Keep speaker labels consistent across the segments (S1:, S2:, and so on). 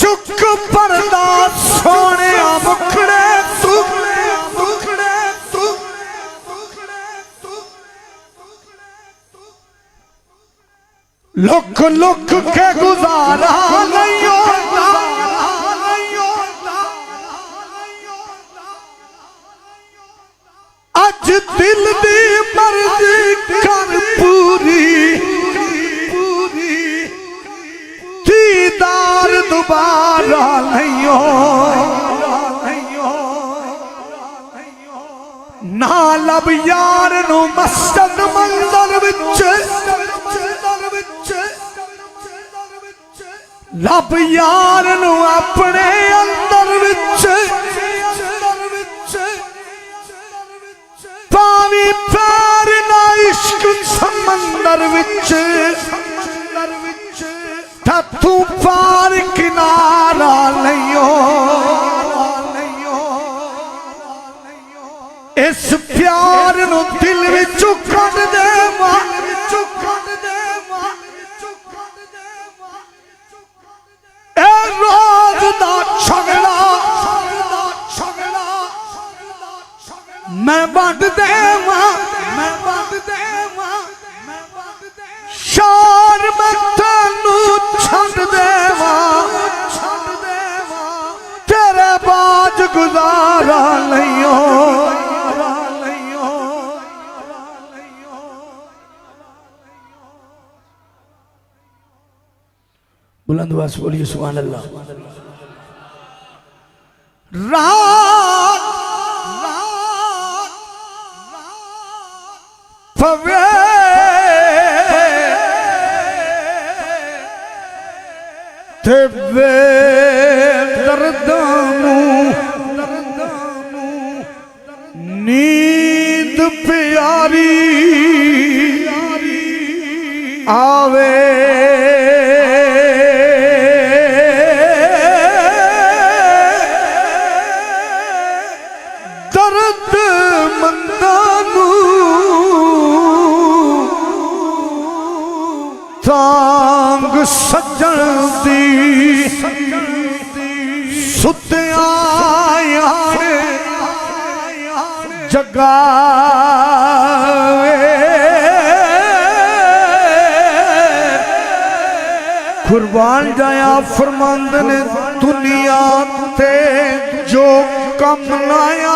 S1: चुक परदा सोने मुखड़े तू लुक लुक के गुजारा नहीं होता अज दिल दी मर्जी कर पूरी दीदार दोबारा नहीं हो ना लब यार नू मस्जिद मंदिर विच लब यार नू अपने अंदर विच पावी पैर ना इश्क समंदर विच तू पार किनारा नहीं हो इस प्यार नू दिल विच कट दे रोज दा झगड़ा मैं बंद देवा शार मैं तेनू छंड देवा तेरे बाज गुजारा नहीं हो बुलंद आवाज बोलिए सुभान अल्लाह। रात पवे ते दर्दानू नींद प्यारी आवे तांग सजन दी सुत्या जगावे कुर्बान जाया फरमांद ने दुनिया ते जो कम नाया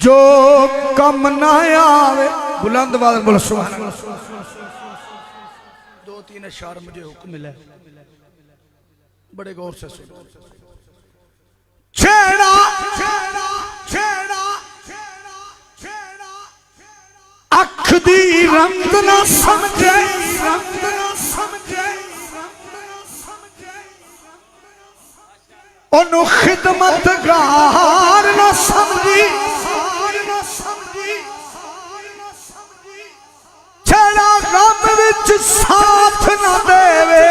S1: जो कम ना आवे बुलंद आवाज बोलो सुभान अल्लाह। दो तीन अशार मुझे हुक्म मिला बड़े गौर से सुनो। छेड़ा अख दी रंग ना समझे ओनू खिदमतगार ना समझी छेड़ा गम विच साथ ना देवे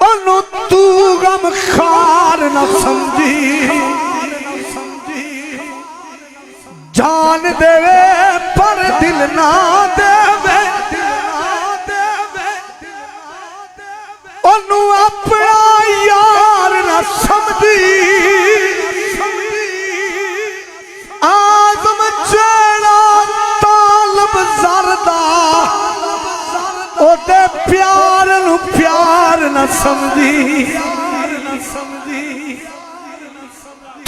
S1: ओनू तू गम खार ना समझी जान देवे पर दिल ना देवे ओनू अपना यार ना समझी आदम जेड़ा तालब जरदा ओदे प्यार नू प्यार ना समझी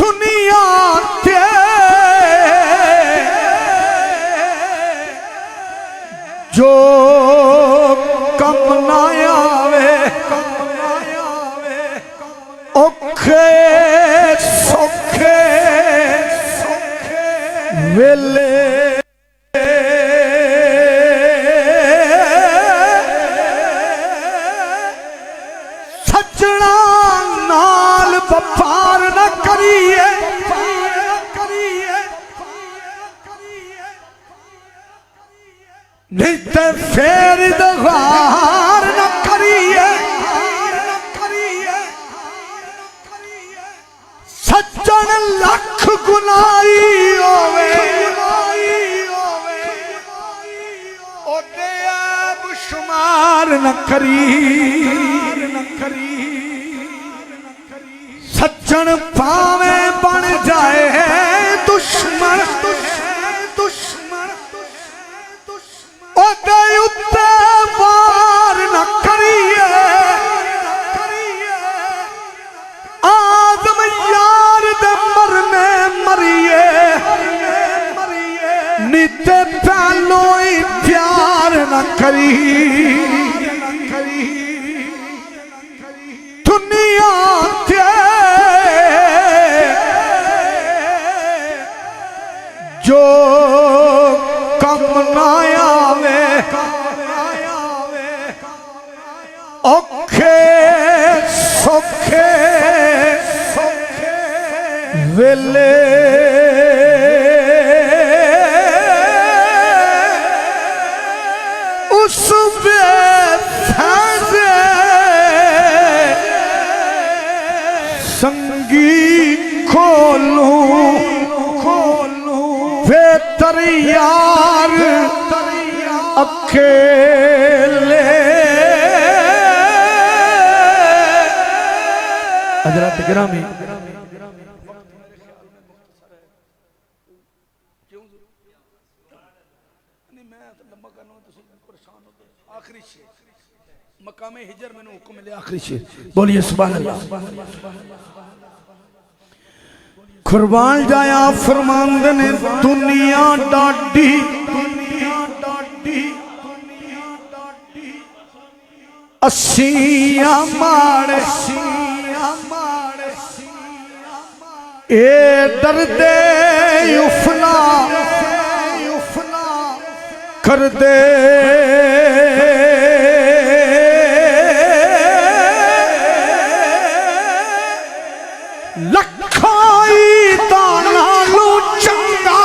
S1: दुनिया ते जो कम ना आवे औखे सौखे वेले सजना नाल व्यापार न करिए फेर दगार न करिए सज्जन लख गुनाही होवे ओदे ऐब शुमार न करी सज्जन पावे बन जाए दुश्मन ओदे उत्ते वार न करिए आदम यार दे मरने मरिए निते पहलो ही प्यार न करी दुनिया ते जो कम ना आवे औखे सौखे वेले उस बेफैज़े संगी खोलूं बेहतर यार अकेले हज़रात गिरामी मकामे हिजर मैंने हुक्म मिले आखिरी शेर बोलिए सुभान अल्लाह कुर्बान जाया फरमांद ने दुनिया डाडी अस्सिया माड़े ए डरदे उफला कर दे लखाई दाना लो चंगा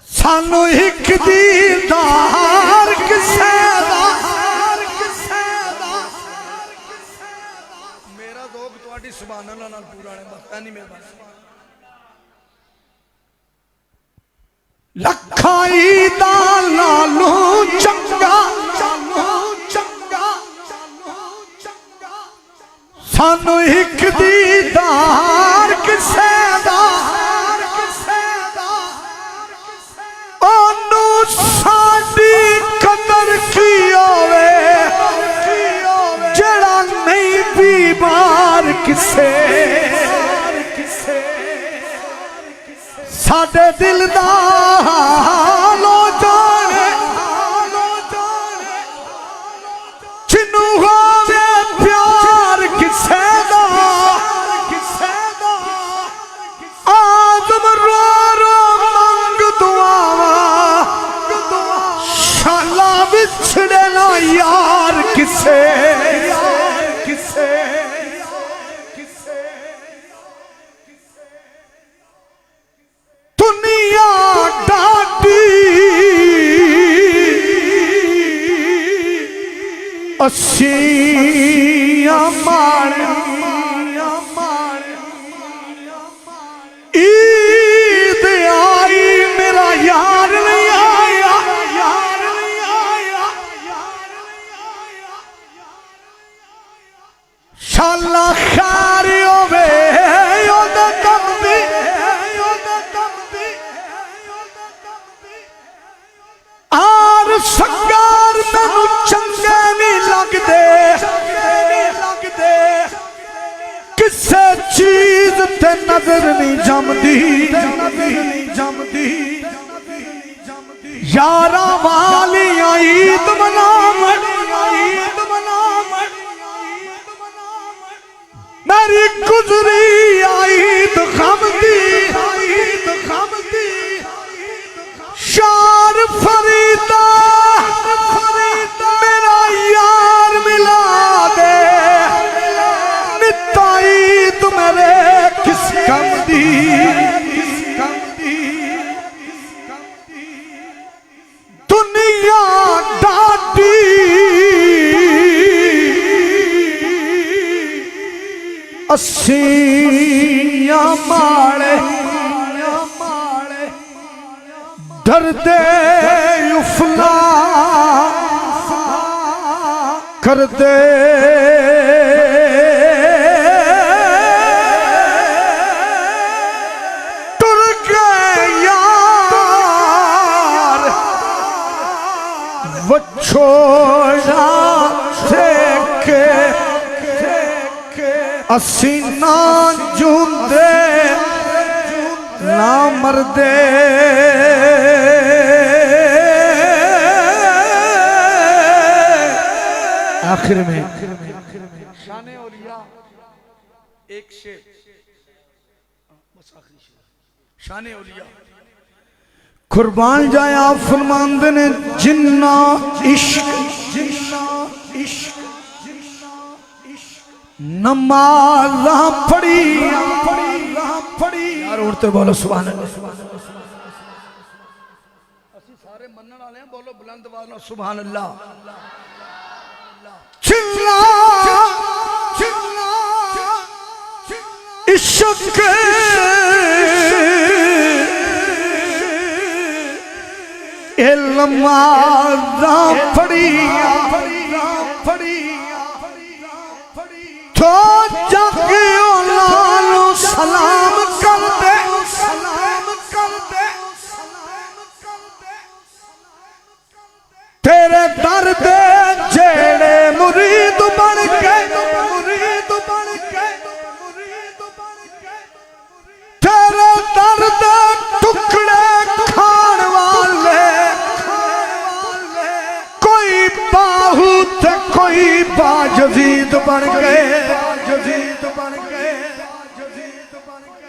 S1: सानू एक दीदार किसे दा मेरा दोग तुहाडी सुभान अल्लाह नाल पूरा ने बस नहीं मेरे पास लखाई दाना लो चंगा सानू एक दीदार किसे दा ओनू साडी कदर की होवे जड़ा नहीं बीमार किसे साडे दिल दा हालो जाने जिन्नू होवे प्यार किसे दा आदम रो रो मंग दुआवा शाला बिछड़े ना यार किसे दुनिया डाटी अस्सिया मारे ईद आई मेरा यार नहीं आया शाला खारी होवे ओदा कम दी आर संगार मैनू चंगे नहीं लगदे किसे चीज ते नजर नहीं जमदी यारा वाली ईद मनावण मेरी गुजरी ईद खमदी शार फरीदा मेरा यार मिला दे निता ईद मेरे किस कम दी अस्सियां माले डरदे उफला करदे टुर गए यार वछोड़ा के असी ना जूंदे ना मरदे आखिर में शाने औलिया एक शेर बस आखिरी शेर शाने औलिया कुर्बान जाया फरमांदे ने जिन्ना इश्क नमाज़ा पढ़ी यार उड़ते बोलो सुभान अल्लाह असी सारे मनन वाले हैं बोलो बुलंद आवाज़ में सुभान अल्लाह चिल्ला इश्क नमाज़ा पढ़ी तो जागियो लालो सलाम कर दे तेरे दर दे जेड़े मुरीद बन के तेरे दर दे टुकड़े खान वाले कोई बाहू ते कोई बाजदीद बन गए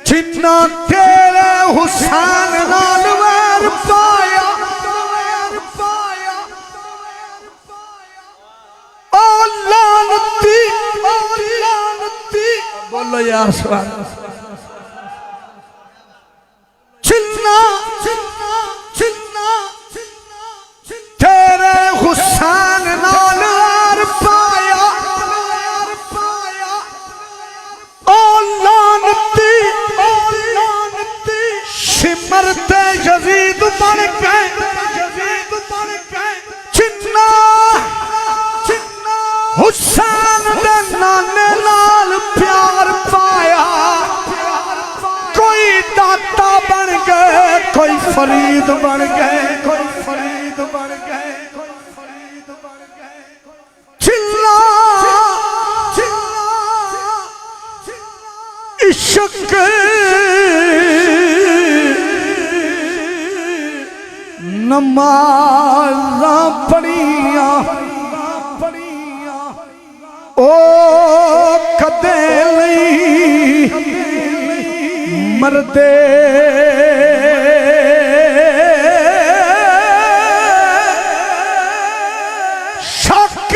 S1: जिन्ना तेरे हुसैन नाल वैर पाया ओ लानती बोलो यार सुभान चिन्ना तेरे हुसैन नाल वैर पाया ओ लानती सिमरते यजीद बन गए चिन्ना हुसैन दे नाने नाल प्यार पाया कोई दाता बन गए कोई फरीद बन गए चिल्ला इश्क नमाज़ा पढ़िया ओ कदे नहीं मरदे शक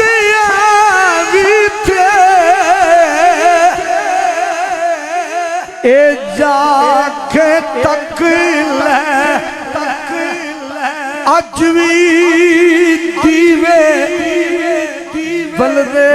S1: भी थे ए जाके तक ले अज भी दीवे बलदे